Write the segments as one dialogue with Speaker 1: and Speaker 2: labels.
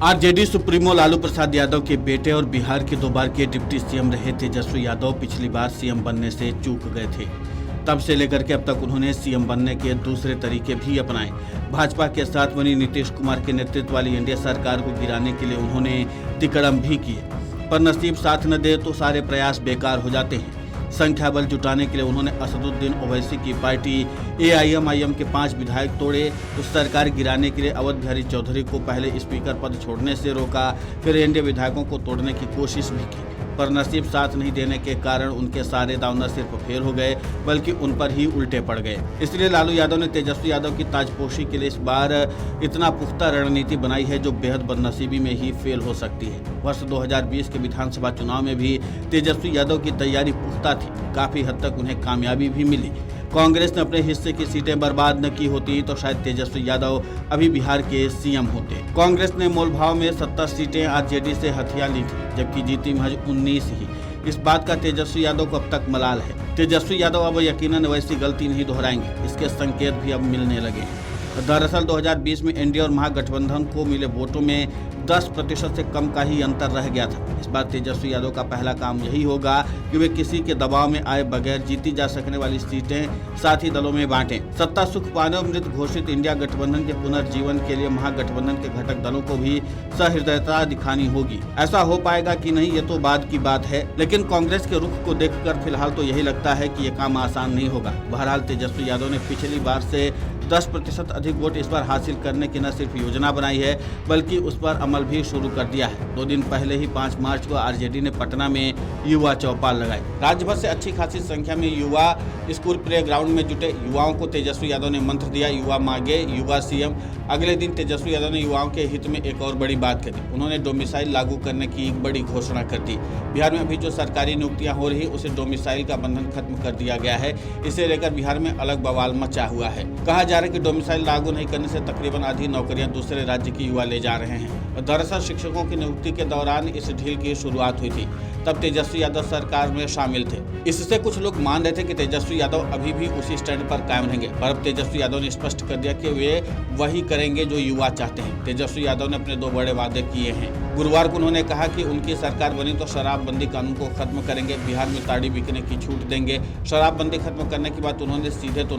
Speaker 1: RJD supremo Lalu Prasad Yadav के बेटे और बिहार के 2 बार के डिप्टी सीएम रहे तेजस्वी यादव पिछली बार सीएम बनने से चूक गए थे। तब से लेकर के अब तक उन्होंने सीएम बनने के दूसरे तरीके भी अपनाए। भाजपा के साथ बनी नीतीश कुमार के नेतृत्व वाली एनडीए सरकार को गिराने के लिए उन्होंने तिकड़म भी किए, पर नसीब साथ न दे तो सारे प्रयास बेकार हो जाते हैं। संख्या बल जुटाने के लिए उन्होंने असदुद्दीन ओवैसी की पार्टी एआईएमआईएम के 5 विधायक तोड़े, तो सरकार गिराने के लिए अवध बिहारी चौधरी को पहले स्पीकर पद छोड़ने से रोका, फिर एनडीए विधायकों को तोड़ने की कोशिश भी की, पर नसीब साथ नहीं देने के कारण उनके सारे दांव न सिर्फ फेल हो गए बल्कि उन पर ही उल्टे पड़ गए। इसलिए लालू यादव ने तेजस्वी यादव की ताजपोशी के लिए इस बार इतना पुख्ता रणनीति बनाई है जो बेहद बदनसीबी में ही फेल हो सकती है। वर्ष 2020 के विधानसभा चुनाव में भी तेजस्वी यादव की तैयारी पुख्ता थी, काफी हद तक उन्हें कामयाबी भी मिली। कांग्रेस ने अपने हिस्से की सीटें बर्बाद न की होती तो शायद तेजस्वी यादव अभी बिहार के सीएम होते। कांग्रेस ने मोलभाव में 70 सीटें आरजेडी से हथिया ली थी, जबकि जीती महज 19 ही। इस बात का तेजस्वी यादव को अब तक मलाल है। तेजस्वी यादव अब यकीनन वैसी गलती नहीं दोहराएंगे, इसके संकेत भी अब मिलने लगे हैं। दरअसल 2020 में एनडीए और महागठबंधन को मिले वोटों में 10% से कम का ही अंतर रह गया था। इस बार तेजस्वी यादव का पहला काम यही होगा कि वे किसी के दबाव में आए बगैर जीती जा सकने वाली सीटें साथी दलों में बांटें। सत्ता सुख पाने और मृत घोषित इंडिया गठबंधन के पुनर्जीवन के लिए महागठबंधन के घटक दलों को भी सहृदयता दिखानी होगी। ऐसा हो पाएगा कि नहीं, ये तो बाद की बात है, लेकिन कांग्रेस के रुख को देखकर फिलहाल तो यही लगता है कि ये काम आसान नहीं होगा। बहरहाल तेजस्वी यादव ने पिछली बार से 10% अधिक वोट इस बार हासिल करने की न सिर्फ योजना बनाई है बल्कि उस पर अमल भी शुरू कर दिया है। 2 दिन पहले ही 5 मार्च को आरजेडी ने पटना में युवा चौपाल लगाई। राज्य भर से अच्छी खासी संख्या में युवा स्कूल प्ले ग्राउंड में जुटे। युवाओं को तेजस्वी यादव ने मंत्र दिया, युवा मांगे युवा सीएम। अगले दिन तेजस्वी यादव ने युवाओं के हित में एक और बड़ी बात कही। उन्होंने डोमिसाइल लागू करने की एक बड़ी घोषणा कर दी। बिहार में अभी जो सरकारी नियुक्तियां हो रही उसे डोमिसाइल का बंधन खत्म कर दिया गया है। इसे लेकर बिहार में अलग बवाल मचा हुआ है। कहा जा रहा है कि डोमिसाइल लागू नहीं करने से तकरीबन आधी नौकरियां दूसरे राज्य की युवा ले जा रहे हैं। दरअसल शिक्षकों की नियुक्ति के दौरान इस ढील की शुरुआत हुई थी, तब तेजस्वी यादव सरकार में शामिल थे। इससे कुछ लोग मान रहे थे कि तेजस्वी यादव अभी भी उसी स्टैंड पर कायम रहेंगे, पर अब तेजस्वी यादव ने स्पष्ट कर दिया कि वे वही करेंगे जो युवा चाहते हैं। तेजस्वी यादव ने अपने 2 बड़े वादे किए हैं। गुरुवार को उन्होंने कहा कि उनकी सरकार बनी तो शराबबंदी कानून को खत्म करेंगे, बिहार में ताड़ी बिकने की छूट देंगे। शराबबंदी खत्म करने की बात उन्होंने सीधे तो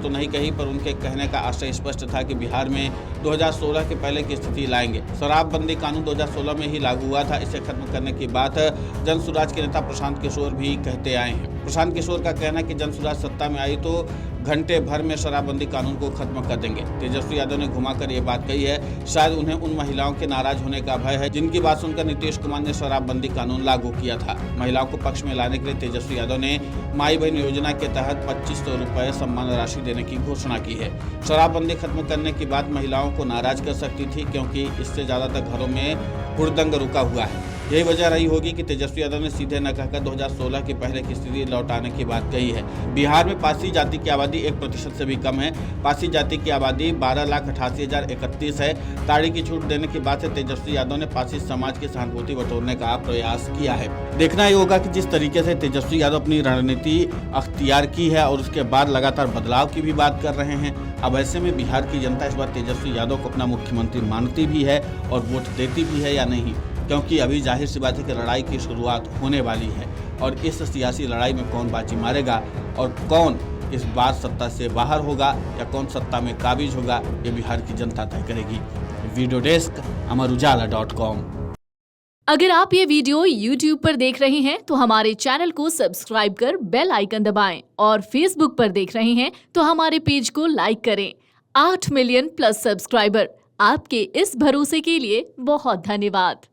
Speaker 1: नहीं कही, पर उनके कहने का आशय स्पष्ट था कि बिहार में 2016 के पहले की स्थिति लाएंगे। शराबबंदी कानून 2016 में ही लागू हुआ था। इसे खत्म करने की बात जनसुराज के नेता प्रशांत किशोर भी कहते आए हैं। प्रशांत किशोर का कहना है कि जनसुराज सत्ता में आई तो घंटे भर में शराबबंदी कानून को खत्म कर देंगे। तेजस्वी यादव ने घुमाकर ये बात कही है। शायद उन्हें उन महिलाओं के नाराज होने का भय है जिनकी बात सुनकर नीतीश कुमार ने शराबबंदी कानून लागू किया था। महिलाओं को पक्ष में लाने के लिए तेजस्वी यादव ने माई बहन योजना के तहत 2500 रुपए सम्मान राशि देने की घोषणा की है। शराबबंदी खत्म करने की बात महिलाओं को नाराज कर सकती थी, क्योंकि इससे ज्यादातर घरों में हुड़दंग रुका हुआ है। यही वजह रही होगी कि तेजस्वी यादव ने सीधे न कहकर 2016 के पहले की स्थिति लौटाने की बात कही है। बिहार में पारसी जाति की आबादी 1% से भी कम है। पारसी जाति की आबादी 12,88,031 है। ताड़ी की छूट देने की बात से तेजस्वी यादव ने पारसी समाज की सहानुभूति बटोरने का प्रयास किया है। देखना ये होगा कि जिस तरीके से तेजस्वी यादव अपनी रणनीति अख्तियार की है और उसके बाद लगातार बदलाव की भी बात कर रहे हैं, अब ऐसे में बिहार की जनता इस बार तेजस्वी यादव को अपना मुख्यमंत्री मानती भी है और वोट देती भी है या नहीं, क्योंकि अभी जाहिर सी बात है कि लड़ाई की शुरुआत होने वाली है और इस सियासी लड़ाई में कौन बाजी मारेगा और कौन इस बार सत्ता से बाहर होगा या कौन सत्ता में काबिज होगा, ये बिहार की जनता तय करेगी। Video desk Amarujala dot com.
Speaker 2: अगर आप ये वीडियो YouTube पर देख रहे हैं तो हमारे चैनल को सब्सक्राइब कर बेल आइकन दबाएं और Facebook पर देख रहे हैं तो हमारे पेज को लाइक करें। 8 मिलियन प्लस सब्सक्राइबर, आपके इस भरोसे के लिए बहुत धन्यवाद।